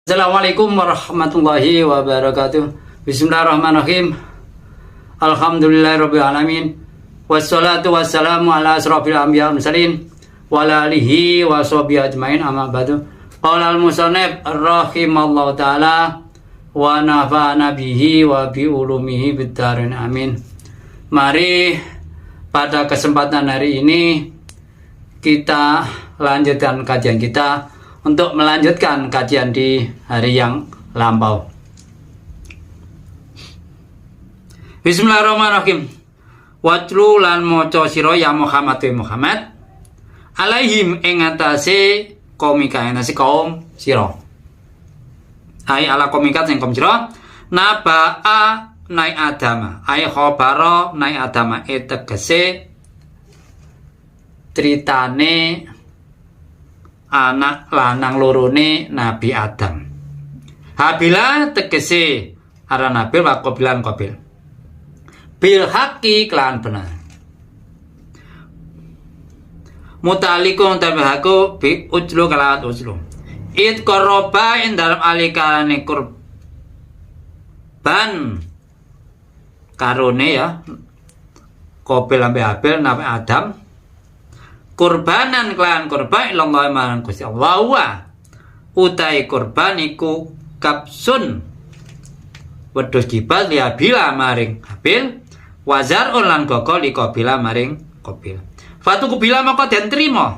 Assalamualaikum warahmatullahi wabarakatuh. Bismillahirrahmanirrahim. Alhamdulillahirabbil alamin. Wassalatu wassalamu ala asrofil anbiya wal mursalin wa ala alihi wa sahbihi ajmain, amma ba'du. Qala al-musannif rahimallahu taala wa nafa'ana bihi wa bi ulumihi bid-dharain amin. Mari pada kesempatan hari ini kita lanjutkan kajian kita untuk melanjutkan kajian di hari yang lampau. Bismillahirrahmanirrahim. Watlu lan maca sira ya Muhammad alaihim ing atase komika ing atase kaum sira. Ai ala komika sing kaum sira naba'a nai adama. Ai khabara nai adama tegese ceritane anak lanang lorone Nabi Adam. Habila tegese aran Nabil wa Qabilan Qabil. Bil haqqi kelan benar. Mutalikum tabihaku bi ujlu kalawat ujlu. It koroba in dalam alikalane kurban karone ya Qabil sampai Habil Nabi Adam kurbanan kelan kurban ilallah marang Gusti Allah wa utai kurban iku kapsun wedhus gibal ya bila maring Habil wazar lan gogol iko bila maring Qabil. Fatu kubila maka den trima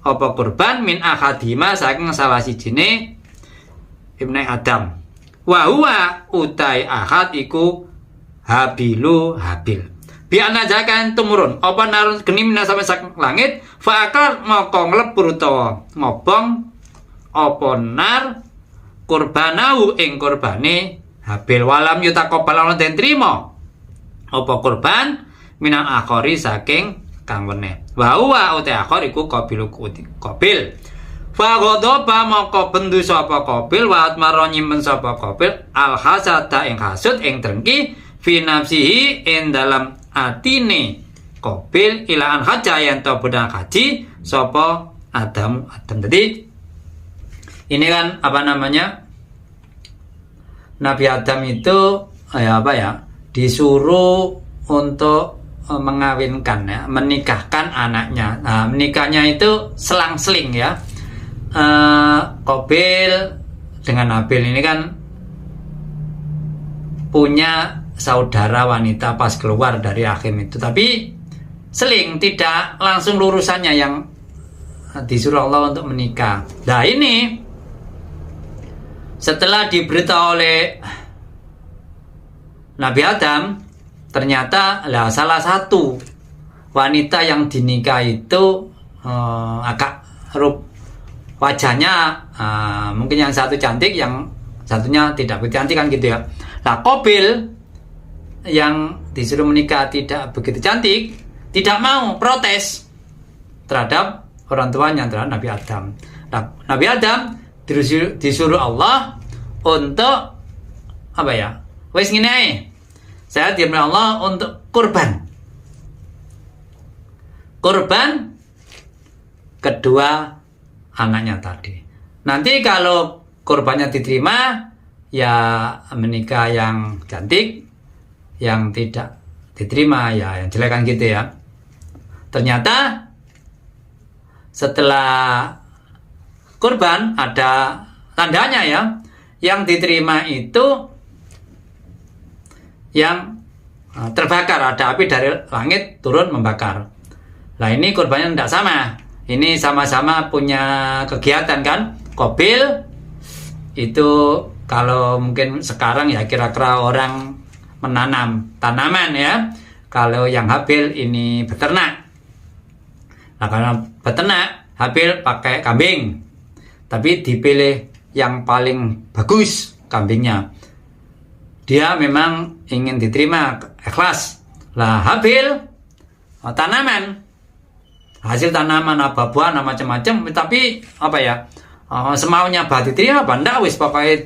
apa kurban min ahadima saking salah sijine ibne Adam wa huwa utai ahad iku Habilu Habil. Biana jakan tumurun apa narun geni mina sampai sak langit faakal moko nglebur utawa ngobong apa nar kurbanau ing kurbane Habil walam yutakobal lan den trima apa kurban minal akhari saking kang wene wa huwa uta akhir iku Qabil Qabil fa ghadaba moko bendu sapa Qabil wa atmaro nyimpen sapa Qabil al hasada ing hasud ing drengki fi nafsihi ing dalam atine Qabil ilaan haja yang tau bedang haji sopo Adam. Jadi ini kan apa namanya, Nabi Adam itu disuruh untuk mengawinkan ya, menikahkan anaknya. Nah, menikahnya itu selang-seling ya. Qabil dengan Habil ini kan punya saudara wanita pas keluar dari rahim itu, tapi seling, tidak langsung lurusannya yang disuruh Allah untuk menikah. Nah ini setelah diberitahu oleh Nabi Adam, ternyata salah satu wanita yang dinikah itu agak wajahnya mungkin yang satu cantik, yang satunya tidak begitu cantik kan gitu ya. Nah Qabil yang disuruh menikah tidak begitu cantik, tidak mau, protes terhadap orang tuanya, terhadap Nabi Adam. Nah, Nabi Adam disuruh Allah untuk apa ya? Wes ngene ae. Saya diambil Allah untuk kurban. Kurban kedua anaknya tadi. Nanti kalau kurbannya diterima, ya menikah yang cantik, yang tidak diterima ya yang jelek kan gitu ya. Ternyata setelah kurban ada tandanya ya, yang diterima itu yang terbakar, ada api dari langit turun membakar. Nah ini kurbannya tidak sama, ini sama-sama punya kegiatan kan. Qabil itu kalau mungkin sekarang ya kira-kira orang menanam tanaman ya. Kalau yang Habil ini beternak. Nah karena beternak, Habil pakai kambing, tapi dipilih yang paling bagus kambingnya. Dia memang ingin diterima, ikhlas. Lah Habil tanaman, hasil tanaman buah macam-macam, tapi apa ya, semaunya diterima apa ndak, wis pokoknya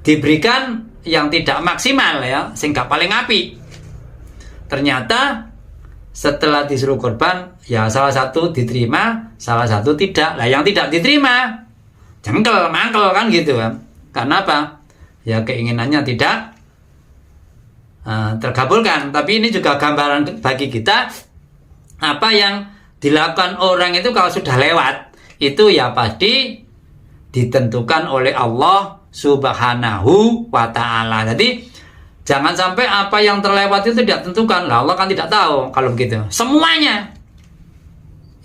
diberikan yang tidak maksimal ya, sehingga paling api. Ternyata setelah disuruh korban, ya salah satu diterima, salah satu tidak. Lah yang tidak diterima jengkel, mangkel kan gitu kan. Karena apa? Ya keinginannya tidak terkabulkan. Tapi ini juga gambaran bagi kita, apa yang dilakukan orang itu kalau sudah lewat, itu ya pasti ditentukan oleh Allah Subhanahu wa ta'ala. Jadi jangan sampai apa yang terlewat itu tidak tentukan. Lah Allah kan tidak tahu kalau begitu. Semuanya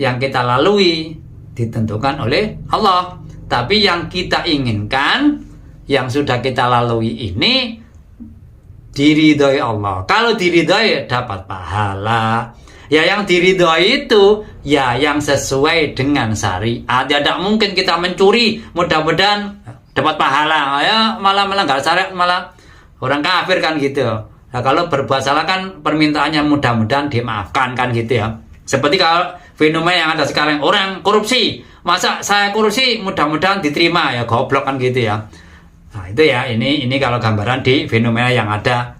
yang kita lalui ditentukan oleh Allah. Tapi yang kita inginkan, yang sudah kita lalui ini diridhoi Allah. Kalau diridhoi dapat pahala. Ya yang diridhoi itu ya yang sesuai dengan syariat. Ya tidak mungkin kita mencuri mudah-mudahan dapat pahala. Ya malah melanggar syariat, malah orang kafir kan gitu. Nah, kalau berbuat salah kan permintaannya mudah-mudahan dimaafkan kan gitu ya. Seperti kalau fenomena yang ada sekarang, orang korupsi. Masa saya korupsi mudah-mudahan diterima, ya goblok kan gitu ya. Nah, itu ya, ini kalau gambaran di fenomena yang ada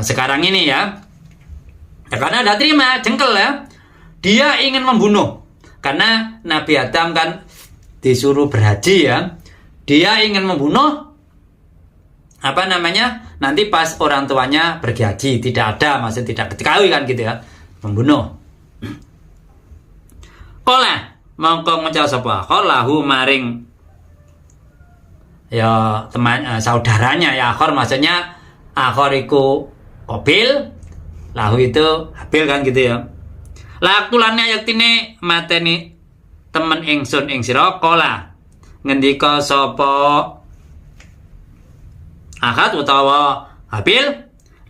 sekarang ini ya. Ya karena ada terima, jengkel ya. Dia ingin membunuh. Karena Nabi Adam kan disuruh berhaji ya. Dia ingin membunuh, apa namanya, nanti pas orang tuanya pergi haji, tidak ada, maksud tidak diketahui kan gitu ya, membunuh. Kola mongko ngucap sapa lahu maring ya teman saudaranya ya, akhor maksudnya akhor iku Qabil, lahu itu Habil kan gitu ya. Lakulane yaktine mateni temen ingsun ing sira. Kola ngendika sapa Ahad utawa Habil,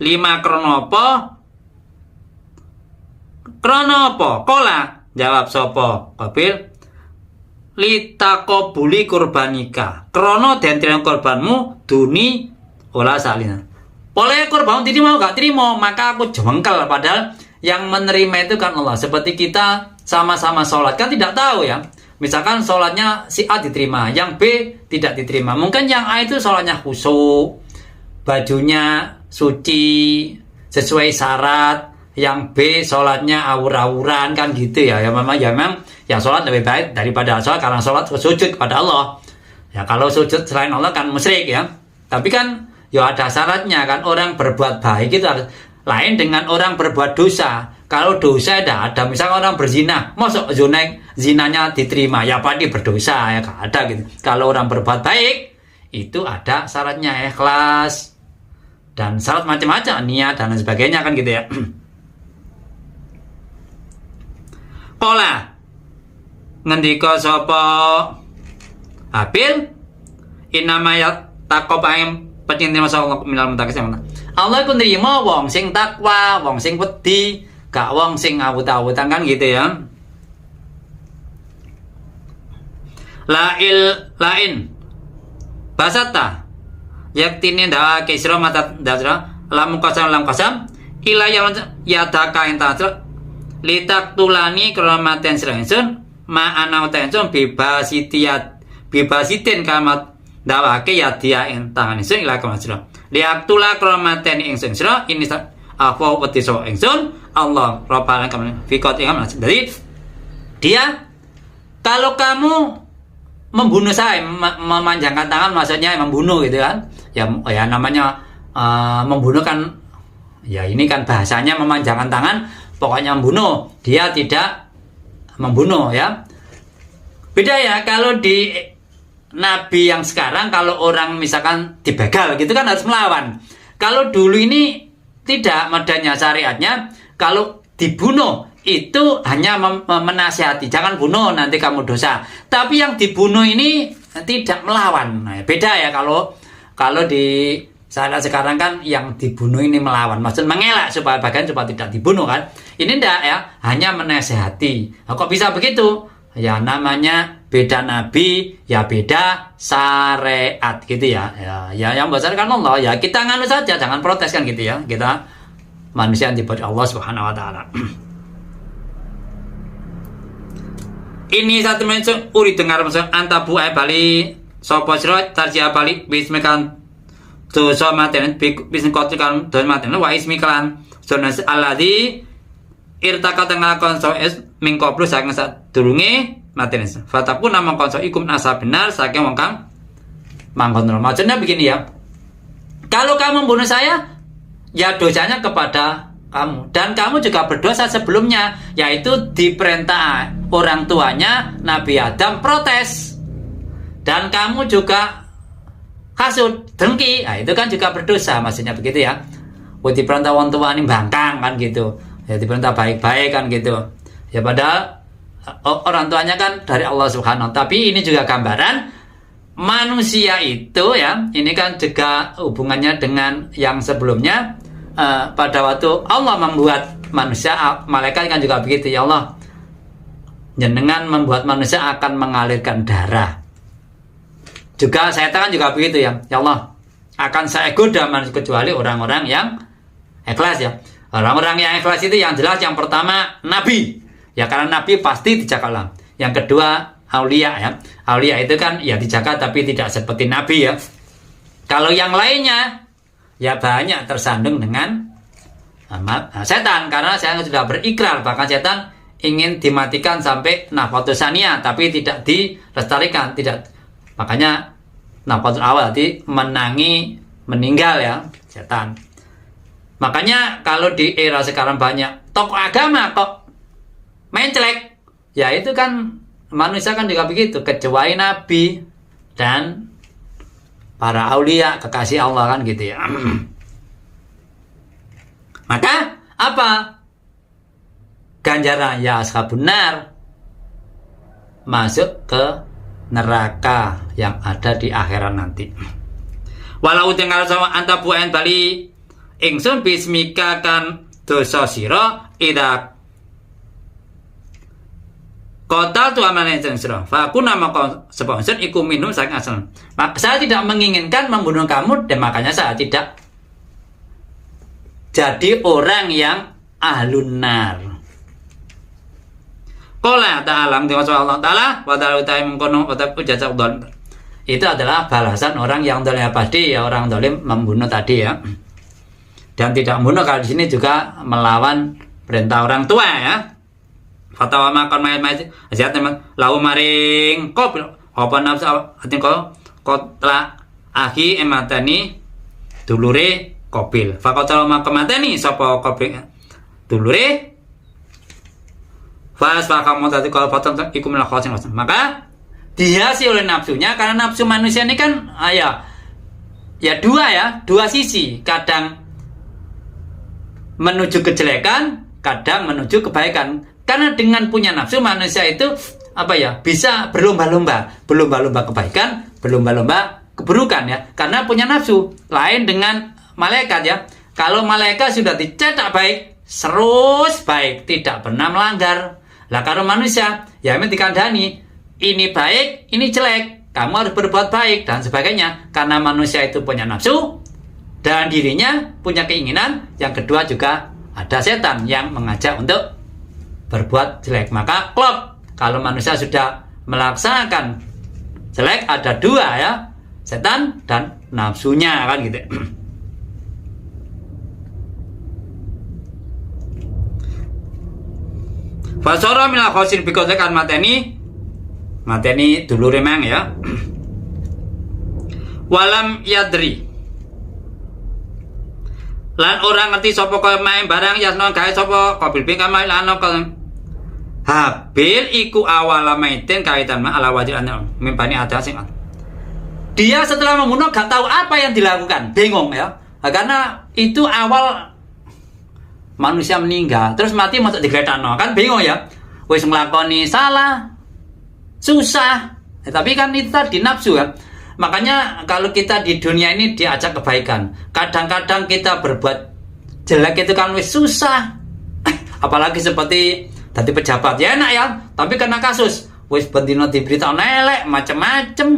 lima kronopo kola jawab sapa Qabil, litakobuli kurbanika, krono den terima korbanmu duni olah salina. Boleh korban tadi mau gak terima, maka aku jengkel. Padahal yang menerima itu kan Allah. Seperti kita sama-sama sholat kan tidak tahu ya. Misalkan sholatnya si A diterima, yang B tidak diterima. Mungkin yang A itu sholatnya khusyuk, bajunya suci sesuai syarat, yang B sholatnya awur-awuran kan gitu ya. Ya memang yang sholat lebih baik daripada sholat, karena sholat sujud kepada Allah. Ya kalau sujud selain Allah kan musyrik ya. Tapi kan ya ada syaratnya kan. Orang berbuat baik itu harus lain dengan orang berbuat dosa. Kalau dosa tidak ada, misalnya orang berzina, masuk zinanya diterima, ya pasti berdosa ya, gak ada gitu. Kalau orang berbuat baik itu ada syaratnya, ikhlas dan syarat macam-macam, niat dan sebagainya kan gitu ya. Pola ngendika sapa Habil, inamaya takobaim pecinta masalah minal mutakisim. Allah pun nerima wong sing takwa, wong sing wedi, gak wong sing awut-awutan kan gitu ya. Lain basata yaktine ndak kisra mata dasra lam kasam ila yadaka entasra litak tulani kromaten srensun ma ana utensun bebasitin kamat dawake ya dia entangan ingsun ila kamasra liak tula kromaten ingsun sira ini apa wedi so ingsun Allah rabbana kamen fikot ingam. Jadi dia, kalau kamu membunuh saya, memanjangkan tangan maksudnya membunuh gitu kan ya, ya namanya membunuh kan ya, ini kan bahasanya memanjangkan tangan, pokoknya membunuh. Dia tidak membunuh ya, beda ya. Kalau di Nabi yang sekarang, kalau orang misalkan dibegal gitu kan harus melawan. Kalau dulu ini tidak, modanya syariatnya kalau dibunuh itu hanya menasihati, jangan bunuh nanti kamu dosa. Tapi yang dibunuh ini tidak melawan. Nah, beda ya. Kalau di syariat sekarang kan yang dibunuh ini melawan, maksud mengelak supaya tidak dibunuh kan. Ini tidak ya, hanya menasihati. Nah, kok bisa begitu? Ya namanya beda nabi, ya beda syariat gitu ya. Ya yang berdasarkan Allah ya kita nganu saja, jangan protes kan gitu ya. Kita manusia yang diberi Allah Subhanahu wa taala. Ini satu mention uri dengar mention antabu ay bali sapa sira tarjia bali bismikan dosa maten bismi kotikan dosa maten wa ismiklan sunas alladzi irtaka tengah konso es mingkoplu saking sadurunge mateni fatakuna mangkonso ikum asa benar saking wong kang mangkontrol. Maksudnya begini ya, kalau kamu membunuh saya, ya dosanya kepada kamu. Dan kamu juga berdosa sebelumnya, yaitu diperintah orang tuanya Nabi Adam protes. Dan kamu juga hasud, dengki, nah, itu kan juga berdosa, maksudnya begitu ya. Diperintah orang tua ini bangkang kan gitu, ya diperintah baik-baik kan gitu. Ya padahal orang tuanya kan dari Allah Subhanahu wa Ta'ala. Tapi ini juga gambaran manusia itu ya, ini kan juga hubungannya dengan yang sebelumnya. Pada waktu Allah membuat manusia, malaikat kan juga begitu, ya Allah, jenengan membuat manusia akan mengalirkan darah. Juga setan kan juga begitu ya, ya Allah, akan saya goda manusia kecuali orang-orang yang ikhlas ya. Orang-orang yang ikhlas itu yang jelas yang pertama Nabi ya, karena Nabi pasti dijaga. Yang kedua aulia ya. Aulia itu kan ya dijaga tapi tidak seperti Nabi ya. Kalau yang lainnya ya banyak tersandung dengan setan, karena saya sudah berikrar, bahkan setan ingin dimatikan sampai nafatul saniyah tapi tidak dilestarikan, tidak. Makanya nafatul awal tadi meninggal ya setan. Makanya kalau di era sekarang banyak tokoh agama kok mencelek, ya itu kan manusia kan juga begitu, kecuali Nabi dan para aulia kekasih Allah kan gitu ya. Maka apa ganjaran? Ya ashabun nar, masuk ke neraka yang ada di akhirat nanti. Walau tinggal sama anta buain bali ingsun bismika kan dosa sira ida kota tu amanah yang serah. Aku nama kau sponsor iku minum saking asal. Saya tidak menginginkan membunuh kamu dan makanya saya tidak jadi orang yang ahlun nar. Qala ta'ala Allah Ta'ala wa ta'ala utai mengkono ujazak udhon. Itu adalah balasan orang yang dolim abadi ya, orang dolim membunuh tadi ya. Dan tidak membunuh kalau di sini juga melawan perintah orang tua ya. Fatawa makan mayat asiat teman lau maring kop apa nafsu atin kotla ahi ematani dulure kopil fakotala makan matani sapa kopil dulure fas fakamu tadi kalau potong iku melakukan maka dihiasi oleh nafsunya, karena nafsu manusia ini kan ya dua sisi, kadang menuju kejelekan, kadang menuju kebaikan. Karena dengan punya nafsu manusia itu bisa berlomba-lomba kebaikan, berlomba-lomba keburukan ya. Karena punya nafsu. Lain dengan malaikat ya. Kalau malaikat sudah dicetak baik, terus baik, tidak pernah melanggar. Lah kalau manusia ya memang dikandani, ini baik, ini jelek, kamu harus berbuat baik dan sebagainya. Karena manusia itu punya nafsu dan dirinya punya keinginan. Yang kedua juga ada setan yang mengajak untuk berbuat jelek. Maka klop, kalau manusia sudah melaksanakan jelek ada dua ya, setan dan nafsunya kan gitu. Fasara minal khosin bikosekan mateni dulure mang ya. Walam yadri lan orang ngerti sapa kaya main barang yasno gawe sapa kabil ping kamail ana Habil iku awala maitin kaitan ma ala wajib ana mimpani ada sing. Dia setelah membunuh gak tahu apa yang dilakukan, bingung ya. Karena itu awal manusia meninggal, terus mati masuk digledakno, kan bingung ya. Wis nglakoni salah, susah. Tapi kan itu tadi nafsu ya. Makanya kalau kita di dunia ini diajak kebaikan, kadang-kadang kita berbuat jelek itu kan wis susah. Apalagi seperti tadi pejabat ya enak ya, tapi kena kasus wis bendino diberitahu elek macem-macem,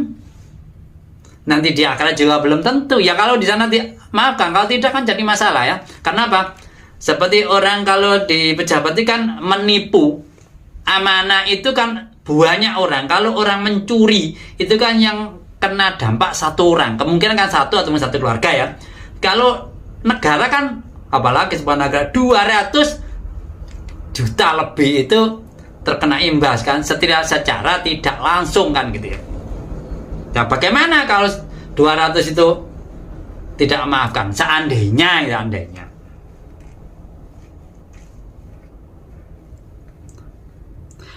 nanti di akhirat juga belum tentu ya. Kalau di sana maafkan, kalau tidak kan jadi masalah ya. Karena apa? Seperti orang kalau di pejabat itu kan menipu, amanah itu kan banyak orang. Kalau orang mencuri itu kan yang kena dampak satu orang, kemungkinan kan satu atau satu keluarga ya. Kalau negara kan apalagi sebuah negara 200 juta lebih itu terkena imbas kan, secara tidak langsung kan gitu ya. Nah, bagaimana kalau 200 itu tidak memaafkan? Seandainya.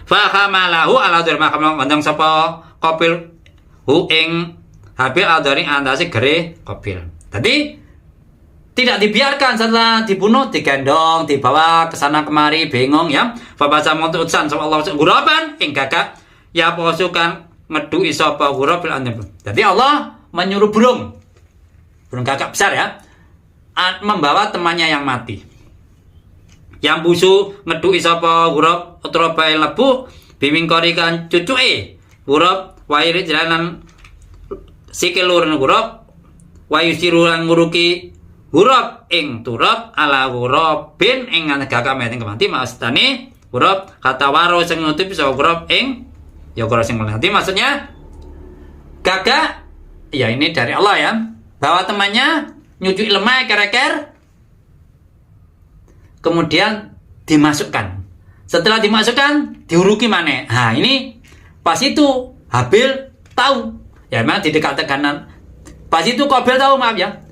Fahamalahu ala dzur maka ngondong sapa Qabil hu ing Habil adari antase gere Qabil. Tadi tidak dibiarkan setelah dibunuh, digendong, dibawa ke sana kemari, bingung ya. Fabasa montu utsan sapa Allah guraban ing gagak ya pasukan ngedui sapa gurabil anjab. Jadi Allah menyuruh burung gagak besar ya, membawa temannya yang mati. Yang busu ngedui sapa gurab utrabae lebu bimingkori kan cucuke gurab wairi jalanan sikil lur gurab wayusiru lan nguruki gurab ing turab ala gurabin ing gagak meting kemati maksudane gurab kata waro sing nutup sapa gurab ing ya gurab sing mati maksudnya gagak ya ini dari Allah ya, bawa temannya nyucui lemah kereker kemudian dimasukkan. Setelah dimasukkan, diuruki mana? Nah, ini pas itu Habil tahu. Ya memang di dekat kanan. Pas itu Qabil tahu, maaf ya.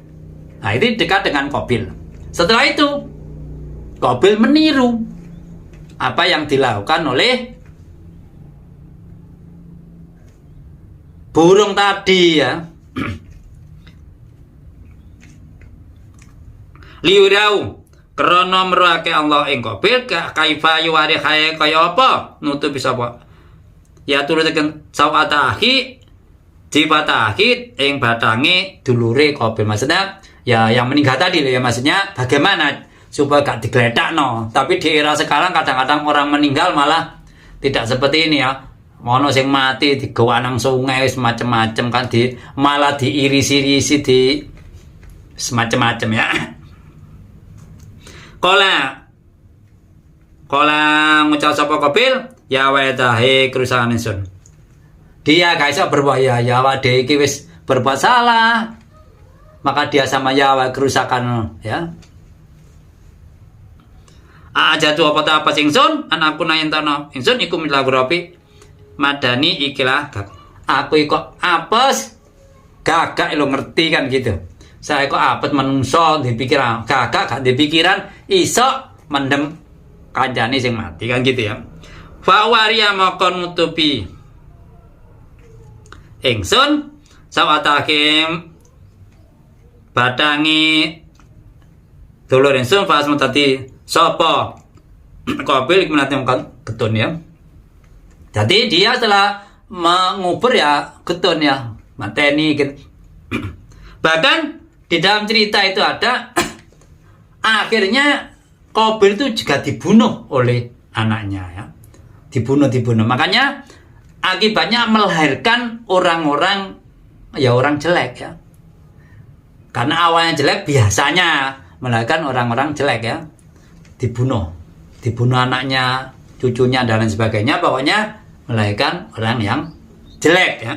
Nah, itu dekat dengan Qabil. Setelah itu Qabil meniru apa yang dilakukan oleh burung tadi ya. Liurau krana meruake Allah ing Qabil kaifa yuwari kaya apa nutupi sapa ya turutken sawata akhi dipatahi ing batange dulure Qabil. Maksudnya ya yang meninggal tadi ya, maksudnya bagaimana supaya gak digledakno. Tapi di era sekarang kadang-kadang orang meninggal malah tidak seperti ini ya, mono sing mati digawa nang sungai semacam-macam kan, malah diirisi-irisi di semacam-macam ya. Kola ngucap sapa Qabil ya wadahe kerusakan ingsun. Dia gak iso berbuat ya wade iki wis berbuat salah. Maka dia sama ya kerusakan ya. Aja tu apa ingsun anakku nang entono ingsun iku mila gurapi madani ikilah gak. Aku kok apes gagak lo ngerti kan gitu. Saya kok apet menungso dipikiran gagak gak dipikiran iso mendem kancane sing mati kan gitu ya. Fa wariya makon nutupi ingsun sawatakim badangi dulur ingsun pas tadi sapa Qabil iku menate getun ya. Jadi dia setelah mengubur ya getun ya mateni gitu. Bahkan di dalam cerita itu ada akhirnya Qabil itu juga dibunuh oleh anaknya ya. Dibunuh. Makanya akibatnya melahirkan orang-orang ya orang jelek ya. Karena awalnya jelek biasanya melahirkan orang-orang jelek ya. Dibunuh anaknya, cucunya dan lain sebagainya, pokoknya melahirkan orang yang jelek ya.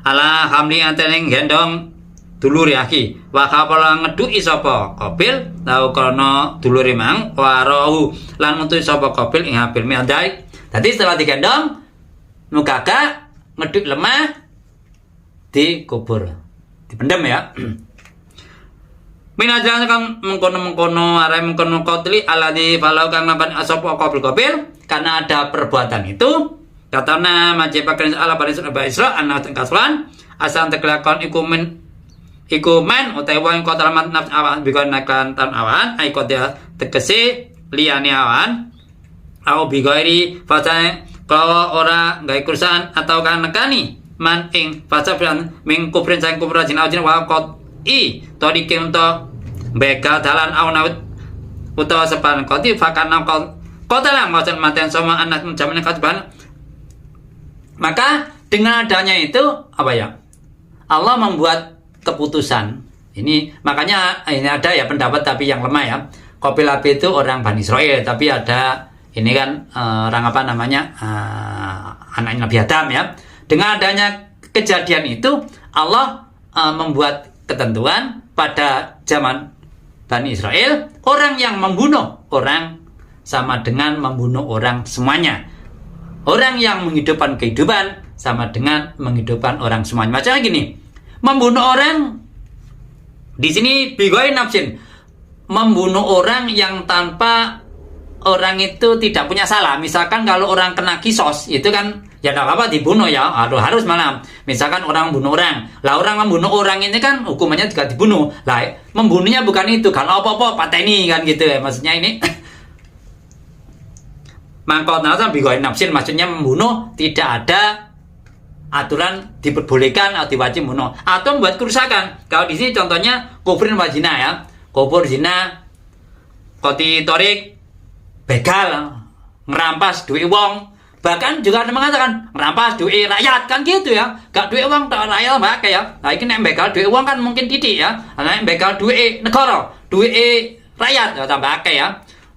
Ala hamli antening gendong dulur yaki wa kapala ngeduki sapa Qabil tau krana dulure mang warahu lan metu sapa Qabil ing Habil miandai. Dadi setelah digendong nugaga ngeduk lemah dikubur dipendem ya. Minajan kan mengkono arek mengkono qatli alladzi falau kang lapan sapa Qabil karena ada perbuatan itu. Katana majepaken ala bani Isra anak kasran asal tekelakon iku men utawa ing kota lamat nafs awan bikon nakan tan awan ai kota tegese liyane awan au bigairi fasa kalau ora gawe kursan atau kan nekani man ing fasa plan ming kupren sang kupra jin awjin wa kot i todi kento bekal dalan awan utawa sepan koti fakana kota lang maksud maten sama anak jamane katban. Maka dengan adanya itu apa ya? Allah membuat keputusan. Ini makanya ini ada ya pendapat tapi yang lemah ya. Qabil itu orang Bani Israel, tapi ada ini kan orang apa namanya anaknya Nabi Adam ya. Dengan adanya kejadian itu Allah membuat ketentuan pada zaman Bani Israel, orang yang membunuh orang sama dengan membunuh orang semuanya. Orang yang menghidupkan kehidupan sama dengan menghidupkan orang semuanya. Maksudnya gini, membunuh orang di sini bigoi nafsin, membunuh orang yang tanpa orang itu tidak punya salah. Misalkan kalau orang kena kisos itu kan ya tidak apa-apa dibunuh ya, harus malam. Misalkan orang bunuh orang, lah orang membunuh orang ini kan hukumannya juga dibunuh. Lah membunuhnya bukan itu, kalau apa-apa pateni kan gitu ya. Maksudnya ini mangkot nafsan bigoi nafsin, maksudnya membunuh tidak ada aturan diperbolehkan atau diwajib bunuh atau membuat kerusakan. Kalau di sini contohnya kufrin wa zina ya, kufur zina, koti torik, begal, ngerampas duit wong, bahkan juga ada mengatakan ngerampas duit rakyat kan gitu ya, gak duit wong tak rakyat pakai ya. Nah ini nek begal duit wong kan mungkin titik ya, nek begal duit negara, duit rakyat ya tambah pakai ya.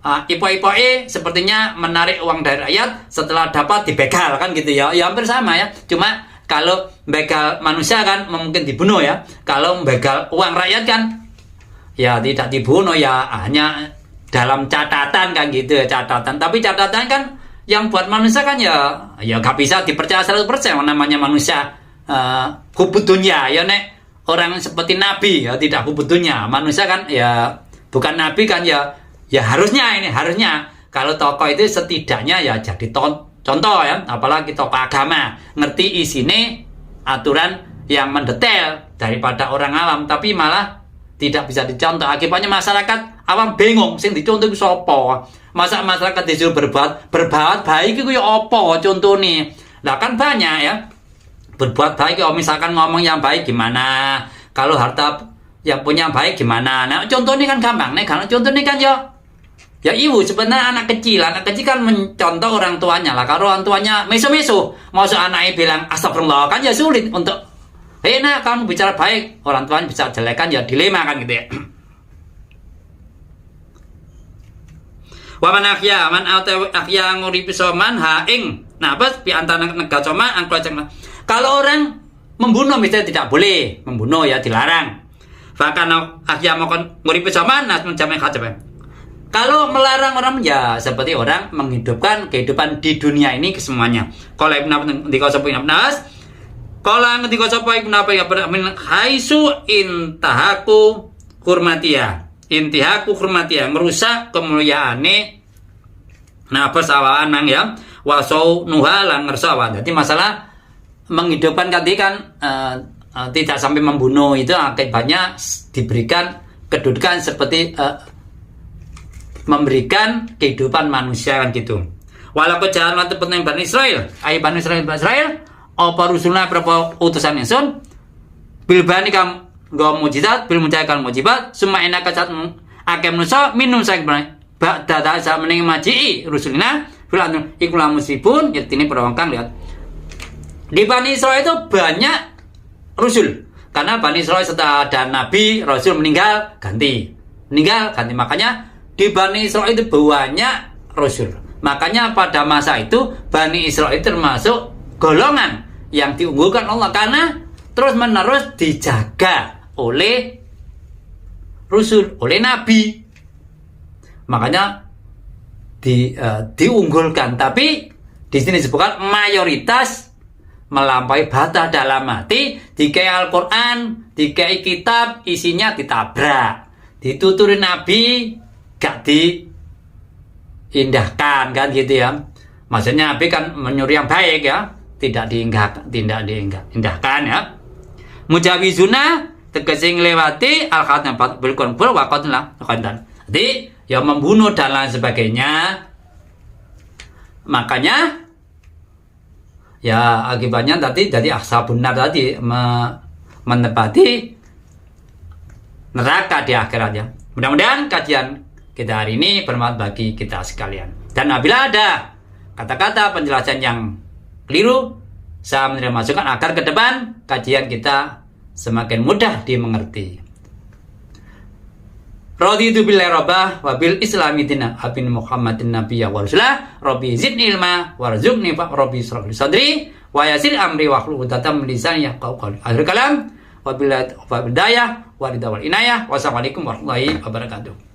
Ipo-ipoe sepertinya menarik uang dari rakyat setelah dapat dibegal kan gitu ya. Ya hampir sama ya. Cuma kalau begal manusia kan mungkin dibunuh ya. Kalau begal uang rakyat kan ya tidak dibunuh ya, hanya dalam catatan kan gitu ya, catatan. Tapi catatan kan yang buat manusia kan ya gak bisa dipercaya 100% namanya manusia hubud dunia ya nek orang seperti nabi ya tidak hubud dunia. Manusia kan ya bukan nabi kan ya harusnya kalau tokoh itu setidaknya ya jadi contoh ya, apalagi tokoh agama ngerti isine aturan yang mendetail daripada orang awam, tapi malah tidak bisa dicontoh. Akibatnya masyarakat awam bingung sing dicontoh itu sapa. Masa masyarakat disuruh berbuat baik itu ya apa contohnya. Lah kan banyak ya berbuat baik, kalau misalkan ngomong yang baik gimana, kalau harta yang punya baik gimana. Nah contohnya kan gampang nih, kalau contohnya kan ya ibu sebenarnya anak kecil kan mencontoh orang tuanya lah. Kalau orang tuanya meso-meso, masuk anaknya bilang astagfirullah kan ya sulit untuk nak kamu bicara baik, orang tuanya bisa jelekan ya dilema kan gitu ya. Waman akhya man akhya nguripi soman haing. Nah apa di antara negara soma angklo cenglah. Kalau orang membunuh misalnya tidak boleh membunuh ya, dilarang. Fakana akhya mau nguripi soman nas menjamin khajab. Kalau melarang orang ya seperti orang menghidupkan kehidupan di dunia ini kesemuanya. Kalau Ibnu Abbas, kalau ketika sapa Ibnu Abbas min haisu intahaku hurmatia. Intihaku hurmatia merusak kemuliaane nafas awaan nang ya. Wasau nuha lan ngersawan. Jadi masalah menghidupkan tadi kan tidak sampai membunuh itu akibatnya diberikan kedudukan seperti memberikan kehidupan manusia kan gitu. Walau jalan waktu penting Bani Israel, Bani Israel, apa rusulnya berapa utusan insun, bil bani kam go mujizat, bil muncaikan mujibat, semua enak kacat akem nusa minum saya data saat mening maji rusulina, bilang ikulah musibun, ya ini perawangkan lihat. Di Bani Israel itu banyak rusul, karena Bani Israel setelah ada Nabi, Rasul meninggal, ganti, makanya di Bani Israel itu banyak Rasul. Makanya pada masa itu Bani Israel termasuk golongan yang diunggulkan Allah karena terus menerus dijaga oleh Rasul, oleh Nabi. Makanya diunggulkan. Tapi di sini disebutkan mayoritas melampaui batas dalam hati. Dikai Al-Quran, dikai kitab, isinya ditabrak, dituturin Nabi, gak diindahkan kan gitu ya. Maksudnya Nabi kan menyuruh yang baik ya, tidak diindahkan ya. Mujawizuna tegese nglewati al-khatam bil kumpul wa qatla qandan. Jadi ya membunuh dan lain sebagainya. Makanya ya akibatnya tadi jadi ashabun nar tadi menepati neraka di akhirat ya. Mudah-mudahan kajian kita hari ini bermanfaat bagi kita sekalian. Dan apabila ada kata-kata penjelasan yang keliru, saya menerima masukan agar ke depan kajian kita semakin mudah dimengerti. Raditu billahi rabbah wa bil islami dina abin Muhammadin nabiyya wa rasulah rabbi zidni ilma warzuqni fa rabbi israh sadri wa yasir amri wa hlul uqdatam min lisani yafqahu qawli. Akhir kalam Wabillahi taufiq wal hidayah. Wassalamualaikum warahmatullahi wabarakatuh.